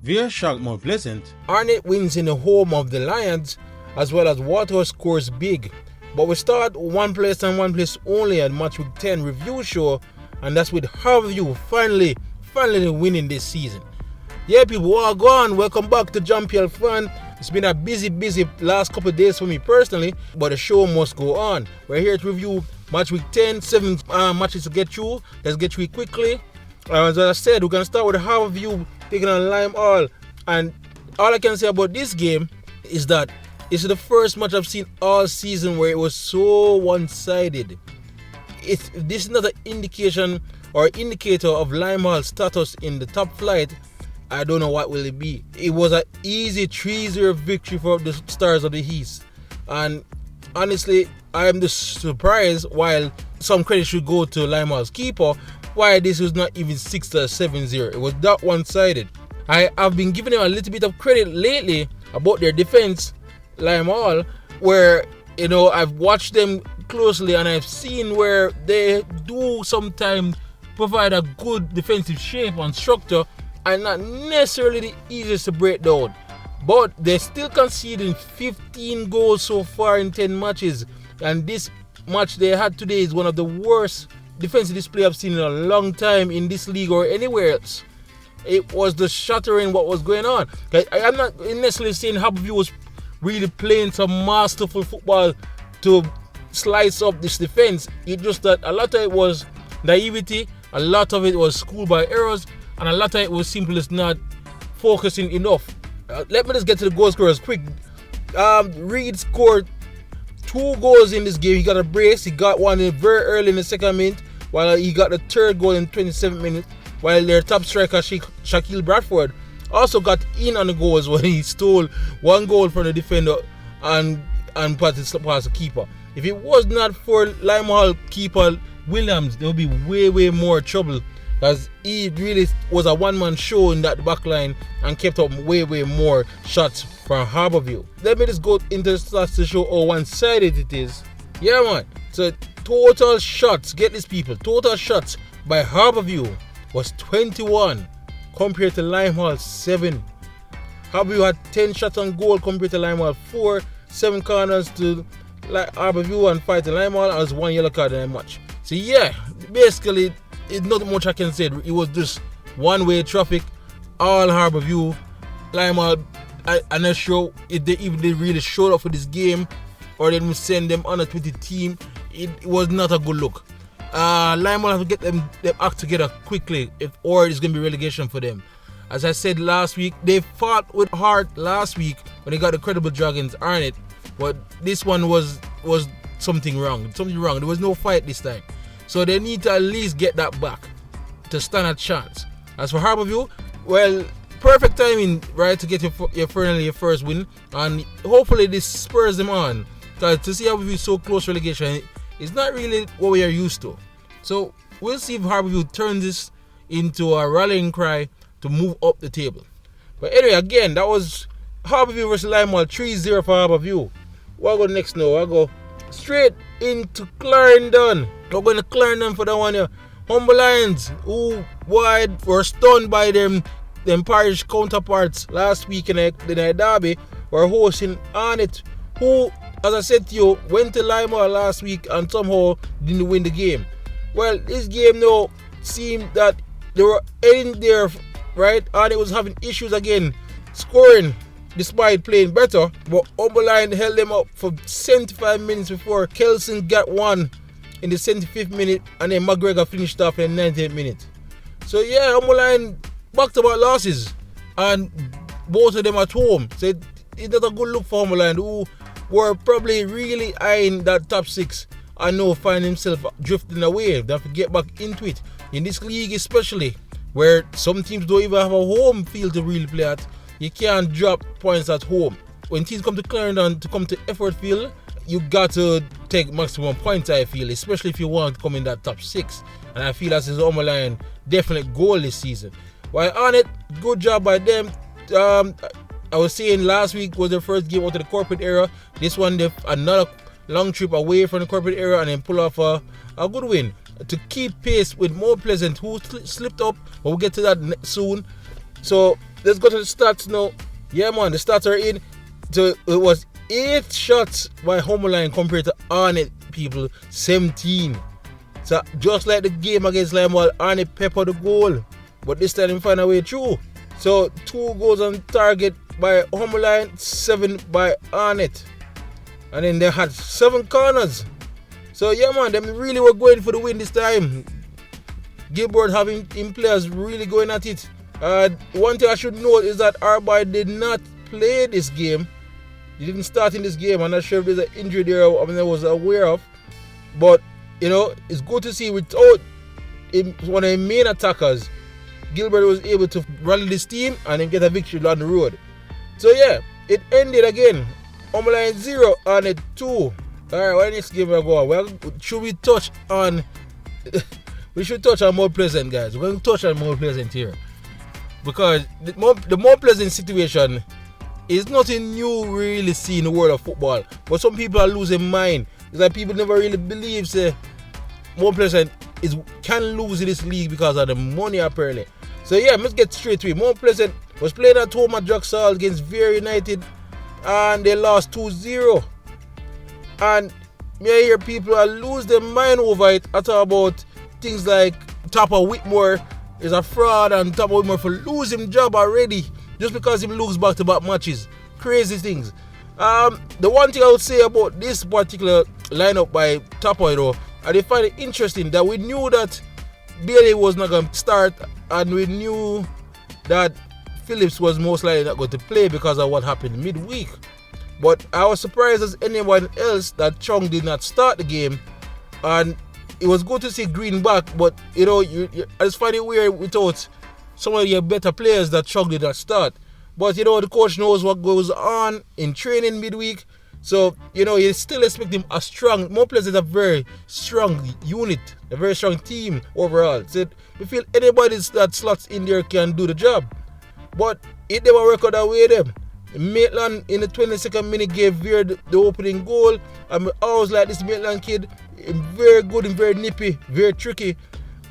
Vere shocked more pleasant. Arnett wins in the home of the Lions, as well as Waterhouse scores big. But we start one place and one place only at Match Week 10 review show, and that's with Harbour finally winning this season. Yeah, people, all gone. Welcome back to Jamaican Fan. It's been a busy last couple of days for me personally, but the show must go on. We're here to review Match Week 10, 7 matches to get through. Let's get through it quickly. As I said, we're going to start with Harbour taking on Lime All. And all I can say about this game is that it's the first match I've seen all season where it was so one-sided. If this is not an indication or indicator of Lime Hall's status in the top flight, I don't know what will it be. It was an easy 3-0 victory for the Stars of the East. And honestly, I am just surprised, while some credit should go to Lime Hall's keeper, why this was not even 6 or 7-0. It was that one-sided. I have been giving them a little bit of credit lately about their defense, Lime Hall, where, you know, I've watched them closely and I've seen where they do sometimes provide a good defensive shape and structure, and not necessarily the easiest to break down. But they're still conceding 15 goals so far in 10 matches, and this match they had today is one of the worst defensive display I've seen in a long time in this league or anywhere else. It was just shattering what was going on. I'm not necessarily saying Harbour was really playing some masterful football to slice up this defense. It's just that a lot of it was naivety, a lot of it was schooled by errors, and a lot of it was simply just not focusing enough. Let me just get to the goal scorers quick. Reed scored 2 goals in this game. He got a brace. He got one very early in the second minute, while he got the third goal in 27th minute, while their top striker Shaquille Bradford also got in on the goals when he stole 1 goal from the defender and passed the keeper. If it was not for Lime Hall keeper Williams, there would be way more trouble, as he really was a one-man show in that back line and kept up way more shots from Harbour. Let me just go into the stats to show how one-sided it is. Yeah, man. So total shots, get these people, total shots by Harbour was 21 compared to Lime Hall 7. Harbour had 10 shots on goal compared to Lime Hall 4, 7 corners to Harbour and 5 to Lime Hall, and 1 yellow card in that match. So yeah, basically, it's not much I can say. It was just one-way traffic, all Harbour. Lime Hall, I'm not sure if they really showed up for this game or they will send them on a 20 team. It was not a good look. Lime Hall have to get them act together quickly, or it's going to be relegation for them. As I said last week, they fought with heart last week when they got the credible Dragons Arnett, but this one was something wrong. There was no fight this time. So they need to at least get that back to stand a chance. As for Harbour, well, perfect timing, right, to get your first win, and hopefully this spurs them on. Because to see Harbour so close relegation, it's not really what we are used to. So we'll see if Harbour turns this into a rallying cry to move up the table. But anyway, again, that was Harbour versus Lime Hall, 3-0 for Harbour. We'll go next now. I'll go straight into Clarendon. We're going to Clarendon for that one here. Humble Lions, who were stunned by them parish counterparts last week in the derby, were hosting Arnett, who, as I said to you, went to Lime Hall last week and somehow didn't win the game. Well, this game now seemed that they were in there, right? Arnett was having issues again scoring despite playing better, but Humble Lions held them up for 75 minutes before Kelson got one in the 75th minute, and then McGregor finished off in the 90th minute. So yeah, Humble Lions back-to-back losses, and both of them at home. So it's not a good look for Humble Lions, who were probably really eyeing that top 6 and now find himself drifting away. They have to get back into it. In this league especially, where some teams don't even have a home field to really play at, you can't drop points at home. When teams come to Clarendon to come to Effort Field, you got to take maximum points, I feel, especially if you want to come in that top 6. And I feel that's his Humble Lions definite goal this season. While Arnett, good job by them. I was saying last week was their first game out of the corporate era. This one, another long trip away from the corporate era, and then pull off a good win to keep pace with More Pleasant, who slipped up, but we'll get to that soon. So let's go to the stats now. Yeah, man, the stats are in. So it was 8 shots by Molynes compared to Arnett, people, 17. So just like the game against Limewell, Arnett peppered the goal, but this time he found a way through. So 2 goals on target by Molynes, 7 by Arnett. And then they had 7 corners. So yeah, man, they really were going for the win this time. Gilbert having in players really going at it. One thing I should note is that Harbour did not play this game. He didn't start in this game. I'm not sure if there's an injury there I was aware of. But, you know, it's good to see without one of the main attackers, Gilbert was able to rally this team and then get a victory on the road. So yeah, it ended again. Molynes 0 and a 2. Alright, what next game we go? Well, should we touch on we should touch on Mount Pleasant, guys. We're going to touch on Mount Pleasant here. Because the Mount Pleasant situation is nothing new really seen in the world of football. But some people are losing mind. It's like people never really believe say Mount Pleasant can lose in this league because of the money apparently. So yeah, let's get straight to it. Mount Pleasant was playing at home at Jacksall against Vere United and they lost 2-0. And me I hear people are lose their mind over it. I talk about things like Topper Whitmore is a fraud and Topper Whitmore for losing job already just because he loses back-to-back matches. Crazy things. The one thing I would say about this particular lineup by Topper though, I find it interesting that we knew that Bailey was not going to start and we knew that Phillips was most likely not going to play because of what happened midweek. But I was surprised as anyone else that Chung did not start the game, and it was good to see Green back, but you know, I just find it weird without some of your better players that Chung did not start. But you know, the coach knows what goes on in training midweek, so you know, you still expect him a strong. Mount Pleasant is a very strong unit, a very strong team overall. So we feel anybody that slots in there can do the job. But it never work out that way them. Maitland in the 22nd minute gave Vere the opening goal. I always like this Maitland kid. Very good and very nippy, very tricky.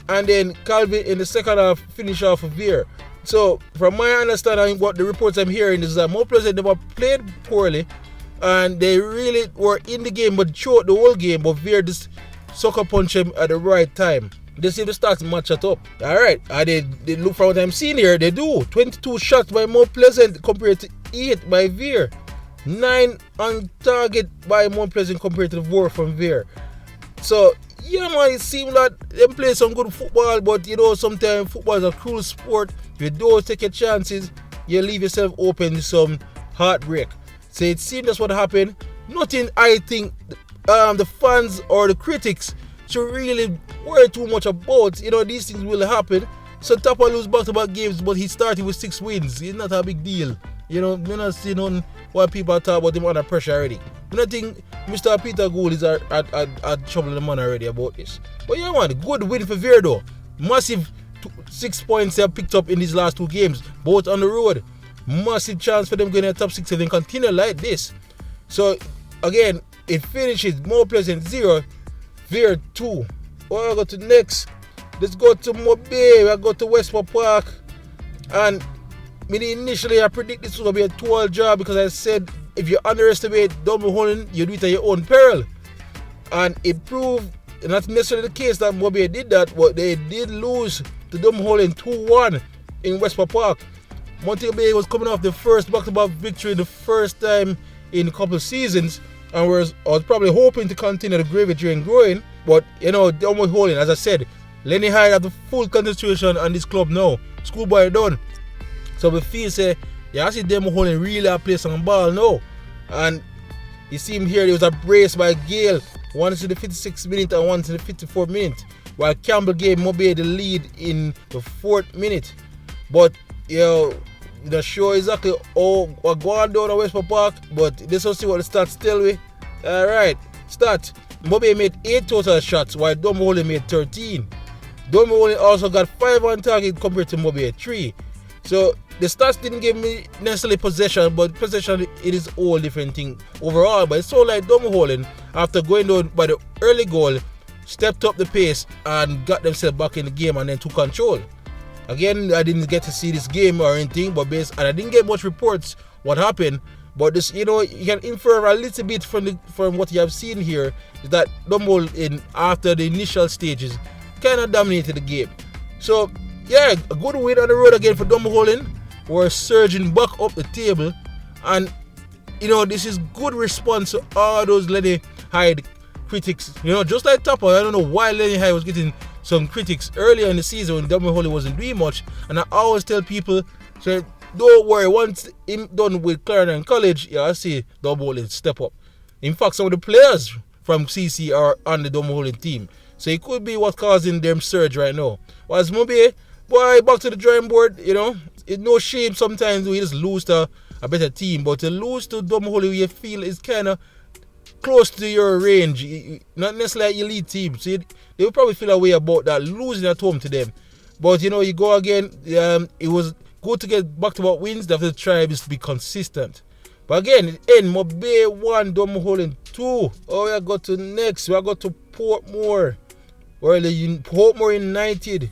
And then Calvin in the second half finished off of Vere. So from my understanding, what the reports I'm hearing is that Mount Pleasant never played poorly and they really were in the game but choked the whole game, but Vere just sucker punch him at the right time. They see the stats match it up. Alright, they look from what I'm seeing here, they do. 22 shots by Mount Pleasant compared to 8 by Vere. 9 on target by Mount Pleasant compared to the 4 from Vere. So, yeah man, it seems like they play some good football, but you know, sometimes football is a cruel sport. If you don't take your chances, you leave yourself open to some heartbreak. So it seems that's what happened. Nothing I think the fans or the critics should really worry too much about. You know, these things will happen. So Topper lose back-to-back games, but he started with 6 wins. It's not a big deal. You know, we're not seeing on what people talk about him under pressure already. I don't think Mr. Peter Gould is at trouble the man already about this. But yeah man, good win for Vere though. Massive 6 points they have picked up in these last 2 games, both on the road. Massive chance for them going to the top 6 if they continue like this. So again, it finishes Mount Pleasant 0, Vere 2. Well, I go to next. Let's go to Montego Bay. I go to Westport Park. And initially I predict this was going to be a 2-all job because I said if you underestimate Dunbeholden, you do it at your own peril. And it proved not necessarily the case that Montego Bay did that, but they did lose to Dunbeholden 2-1 in Westport Park. Montego Bay was coming off the first back-to-back victory the first time in a couple of seasons, and I was probably hoping to continue the gravy train growing. But you know, Dunbeholden, as I said, Lenny Hyde have the full concentration on this club now. Schoolboy done. So we feel say, yeah, I see Dunbeholden really play some ball now. And you see him here, there was a brace by Gale, once in the 56th minute and once in the 54th minute, while Campbell gave Mobe the lead in the 4th minute. But you know, not sure exactly what going down at Westport Park, but let's see what the stats tell me. Alright, stats. Mobe made 8 total shots while Dunbeholden made 13. Dunbeholden also got 5 on target compared to Mobe 3. So the stats didn't give me necessarily possession, but possession it is all different thing overall. But it's so like Dunbeholden, after going down by the early goal, stepped up the pace and got themselves back in the game and then took control. Again, I didn't get to see this game or anything, but and I didn't get much reports what happened. But this, you can infer a little bit from what you have seen here is that Dunbeholden, after the initial stages, kind of dominated the game. So yeah, a good win on the road again for Dunbeholden. We're surging back up the table, and this is good response to all those Lenny Hyde critics. Just like Topper, I don't know why Lenny Hyde was getting some critics earlier in the season when Dunbeholden wasn't doing much, and I always tell people, so don't worry, once him done with Clarendon College, I see Dunbeholden step up. In fact, some of the players from CC are on the Dunbeholden team, so it could be what's causing them surge right now. Whereas Mobe, boy, back to the drawing board. It's no shame sometimes we just lose to a better team, but to lose to Dunbeholden, you feel is kind of close to your range, not necessarily elite team. So they will probably feel a way about that, losing at home to them. But you go again. It was good to get back-to-back wins. They have to try to be consistent. But again, it end Mobe 1, Dunbeholden 2. Oh, we got to next. We got to Portmore, where the Portmore United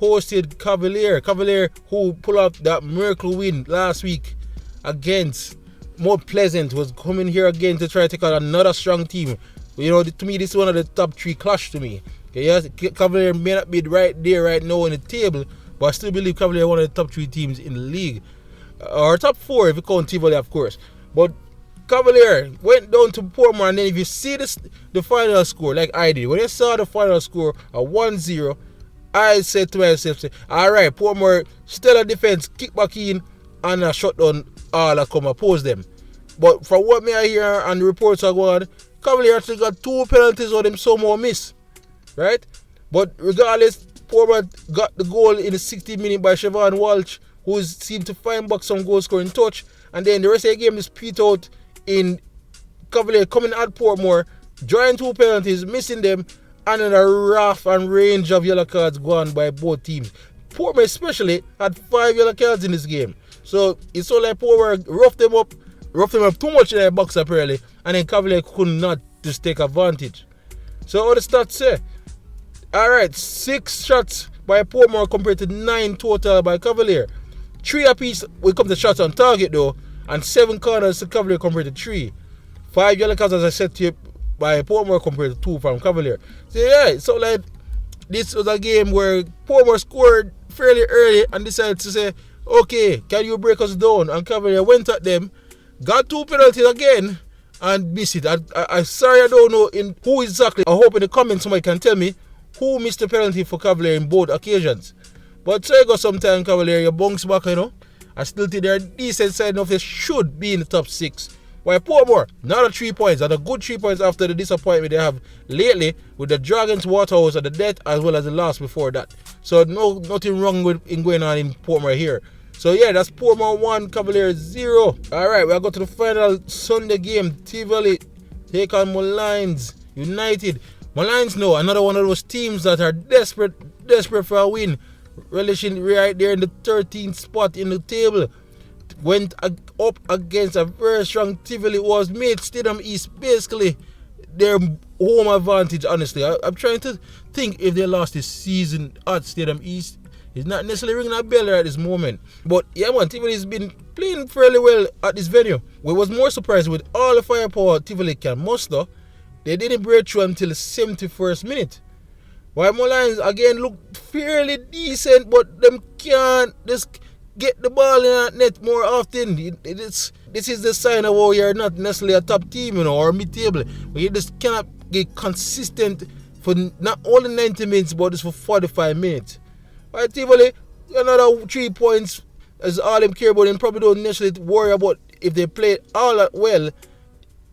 hosted Cavalier. Cavalier, who pulled out that miracle win last week against More Pleasant, was coming here again to try to take out another strong team. To me, this is one of the top 3 clash to me. Okay, yes, Cavalier may not be right there right now in the table, but I still believe Cavalier are one of the top 3 teams in the league. Or top 4 if you count Tivoli, of course. But Cavalier went down to Portmore, and then if you see the final score, like I did, when I saw the final score at 1-0, I said to myself, alright, Portmore, stellar defense, kick back in, and shut down all that come oppose them. But from what me I hear and the reports are going, Cavalier actually got 2 penalties or them somehow miss. Right? But regardless, Portmore got the goal in the 60th minute by Siobhan Walsh, who seemed to find back some goal scoring touch. And then the rest of the game is peed out in Cavalier coming at Portmore, drawing 2 penalties, missing them, and then a raft and range of yellow cards gone by both teams. Portmore especially had 5 yellow cards in this game. So it's all like Portmore roughed them up too much in their box apparently, and then Cavalier could not just take advantage. So what the stats say? Alright, 6 shots by Portmore compared to 9 total by Cavalier. 3 apiece when it comes to shots on target though, and 7 corners to Cavalier compared to 3. 5 yellow cards, as I said to you, by Portmore compared to 2 from Cavalier. So yeah, so like this was a game where Portmore scored fairly early and decided to say, okay, can you break us down? And Cavalier went at them, got 2 penalties again, and missed it. I'm sorry, I don't know in who exactly. I hope in the comments somebody can tell me who missed the penalty for Cavalier in both occasions. But so you got sometime Cavalier, you bounce back, I still think they're decent side enough. They should be in the top 6. While Portmore, another 3 points, and a good 3 points after the disappointment they have lately with the Dragons, Waterhouse, and the death, as well as the loss before that. So nothing wrong in going on in Portmore here. So yeah, that's Portmore 1, Cavalier 0. Alright, we'll go to the final Sunday game. Tivoli take on Molynes United. Molynes now, another one of those teams that are desperate for a win. Relishing right there in the 13th spot in the table. Went up against a very strong Tivoli, was made Stadium East basically their home advantage, honestly. I'm trying to think if they lost this season at Stadium East. It's not necessarily ringing a bell at this moment. But yeah man, Tivoli has been playing fairly well at this venue. We was more surprised with all the firepower Tivoli can muster. They didn't break through until the 71st minute. While Molynes again looked fairly decent, but them can't just get the ball in that net more often. This is the sign of how you're not necessarily a top team, or mid-table. But you just cannot get consistent for not only 90 minutes, but just for 45 minutes. While Tivoli, another 3 points is all them care about. Them probably don't necessarily worry about if they play all that well.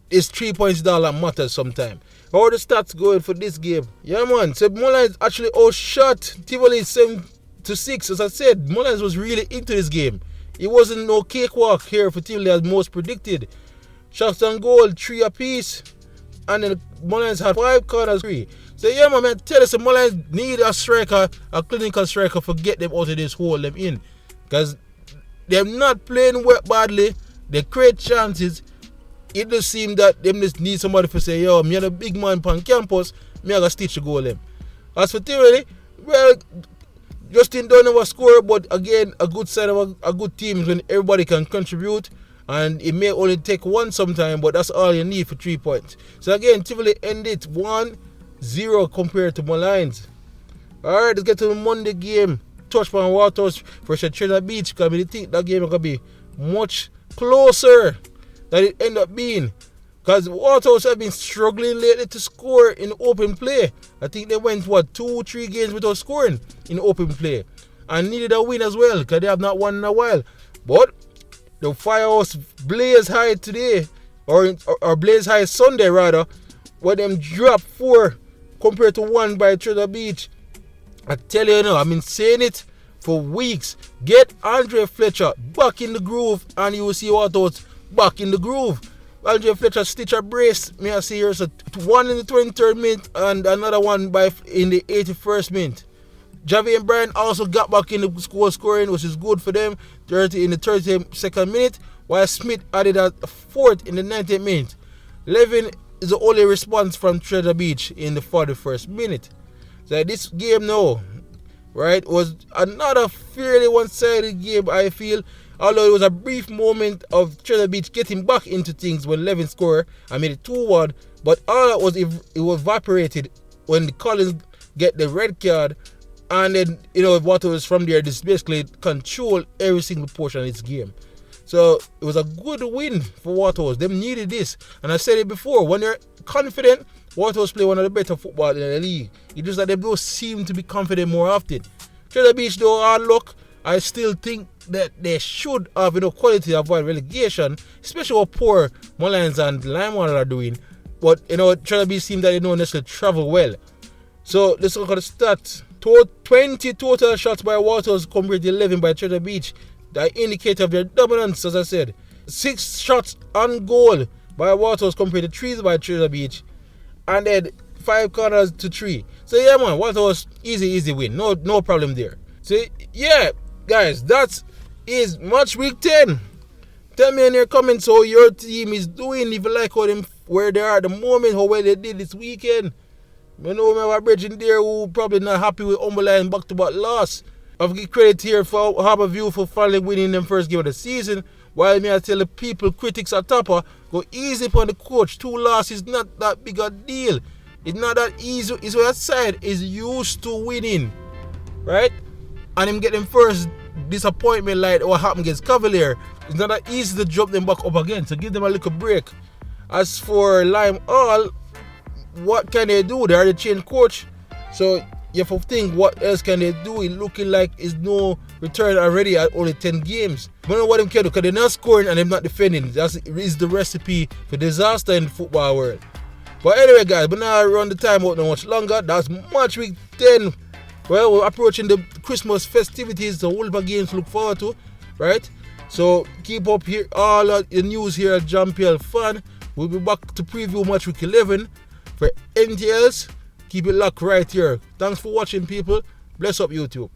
It's 3 points that matters sometimes. How are the stats going for this game? Yeah man, so Molynes actually outshot Tivoli 7-6. As I said, Molynes was really into this game. It wasn't no cakewalk here for Tivoli as most predicted. Shots on goal, 3 apiece. And then Molynes had 5 corners, 3. So yeah man, tell us, Molynes need a striker, a clinical striker, for get them out of this hole them in. Because they're not playing well badly. They create chances. It just seems that them just need somebody to say, yo, me and a big man on campus, me I got stitch to goal them. As for Tivoli, well, Justin don't have a score, but again, a good sign of a good team is when everybody can contribute. And it may only take one sometime, but that's all you need for 3 points. So again, Tivoli ended 1-0 compared to Molynes. Alright, let's get to the Monday game. Touchdown Waterhouse versus Trinidad Beach. Because I think that game is going to be much closer than it ended up being. Because Waterhouse have been struggling lately to score in open play. I think they went, 2-3 games without scoring in open play. And needed a win as well, because they have not won in a while. But the Firehouse blaze high today, or blaze high Sunday rather, where them dropped 4 compared to 1 by Trinidad Beach. I tell you now, I've been saying it for weeks. Get Andre Fletcher back in the groove, and you will see Waterhouse back in the groove. Andre Fletcher stitch a brace, may I see here, so one in the 23rd minute and another one in the 81st minute. Javi and Brian also got back in the scoring, which is good for them, 30 in the 32nd minute, while Smith added a 4th in the 90th minute. Levin is the only response from Trinidad Beach in the 41st minute. So this game now, right, was another fairly one-sided game, I feel. Although it was a brief moment of Trinidad Beach getting back into things when Levin scored and made it 2-1, but all that was, it was evaporated when Collins get the red card, and then, Waterhouse from there just basically control every single portion of this game. So it was a good win for Waterhouse. Them needed this, and I said it before, when they're confident, Waterhouse play one of the better football in the league. It's just that they don't seem to be confident more often. Trinidad Beach, though, hard luck. I still think that they should have quality to avoid relegation, especially what poor Molynes and Limewater are doing. But Trinidad Beach seems that they don't necessarily travel well. So let's look at the stats. 20 total shots by Waterhouse compared to 11 by Trinidad Beach. That indicate of their dominance, as I said. 6 shots on goal by Waterhouse compared to 3 by Trinidad Beach. And then 5 corners to 3. So yeah, man, Waterhouse easy win. No problem there. So yeah, guys, that is match week 10. Tell me in your comments how your team is doing. If you like where they are at the moment, how well they did this weekend. I know we have a brethren there who probably not happy with Umberland back-to-back loss. I give credit here for Harbour View for finally winning them first game of the season. While me I tell the people, critics at Topper, go easy upon the coach. 2 losses is not that big a deal. It's not that easy. It's what side is used to winning, right? And him get them first disappointment like what happened against Cavalier. It's not that easy to drop them back up again. So give them a little break. As for Lime All, what can they do? They already changed coach. So you have to think, what else can they do? It looking like it's no return already at only 10 games. But I don't know what them can do, because they're not scoring and they're not defending. That is the recipe for disaster in the football world. But anyway, guys, but now I run the time out no much longer. That's match week 10. Well, we're approaching the Christmas festivities, the whole games to look forward to, right? So keep up here all of the news here at JamPL Fan. We'll be back to preview match week 11. For anything else, keep it locked right here. Thanks for watching, people. Bless up YouTube.